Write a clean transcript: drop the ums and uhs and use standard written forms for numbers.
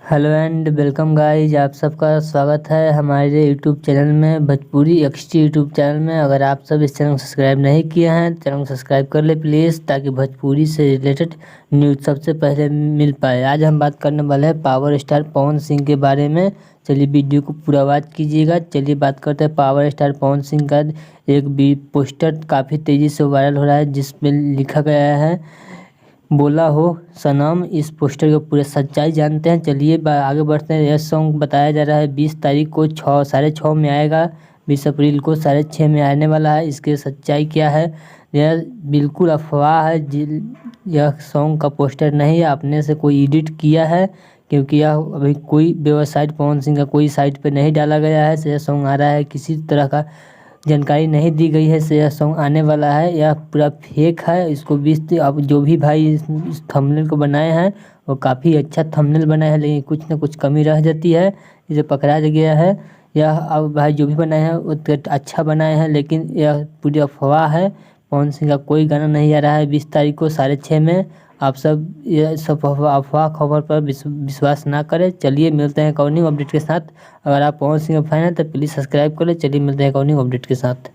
Hello and welcome guys, आप सबका स्वागत है हमारे यूट्यूब चैनल में, भोजपुरी एक्सटी यूट्यूब चैनल में। अगर आप सब इस चैनल को सब्सक्राइब नहीं किए हैं, चैनल को सब्सक्राइब कर ले प्लीज़, ताकि भोजपुरी से रिलेटेड न्यूज़ सबसे पहले मिल पाए। आज हम बात करने वाले हैं पावर स्टार पवन सिंह के बारे में। चलिए वीडियो को पूरा वॉच कीजिएगा। चलिए बात करते हैं पावर स्टार पवन सिंह का। एक भी पोस्टर काफ़ी तेज़ी से वायरल हो रहा है, जिसमें लिखा गया है बोला हो सनम। इस पोस्टर की पूरी सच्चाई जानते हैं। चलिए आगे बढ़ते हैं। यह सॉन्ग बताया जा रहा है 20 तारीख को 6:30 में आएगा। 20 अप्रैल को 6:30 में आने वाला है। इसकी सच्चाई क्या है? यह बिल्कुल अफवाह है। यह सॉन्ग का पोस्टर नहीं है, अपने से कोई एडिट किया है, क्योंकि यह अभी कोई वेबसाइट पवन सिंह का कोई साइट पर नहीं डाला गया है। यह सॉन्ग आ रहा है, किसी तरह का जानकारी नहीं दी गई है। यह सॉन्ग आने वाला है, यह पूरा फेक है। इसको 20 अब जो भी भाई इस थंबनेल को बनाए हैं वो काफ़ी अच्छा थंबनेल बनाए हैं, लेकिन कुछ ना कुछ कमी रह जाती है, इसे पकड़ा गया है। यह अब भाई जो भी बनाए हैं वो अच्छा बनाए हैं, लेकिन यह पूरी अफवाह है। पवन सिंह का कोई गाना नहीं आ रहा है 20 तारीख को 6:30 में। आप सब ये सब अफवाह खबर पर विश्वास ना करें। चलिए मिलते हैं एक और न्यू अपडेट के साथ। अगर आप पवन सिंह का फैन हैं तो प्लीज़ सब्सक्राइब करें। चलिए मिलते हैं एक और न्यू अपडेट के साथ।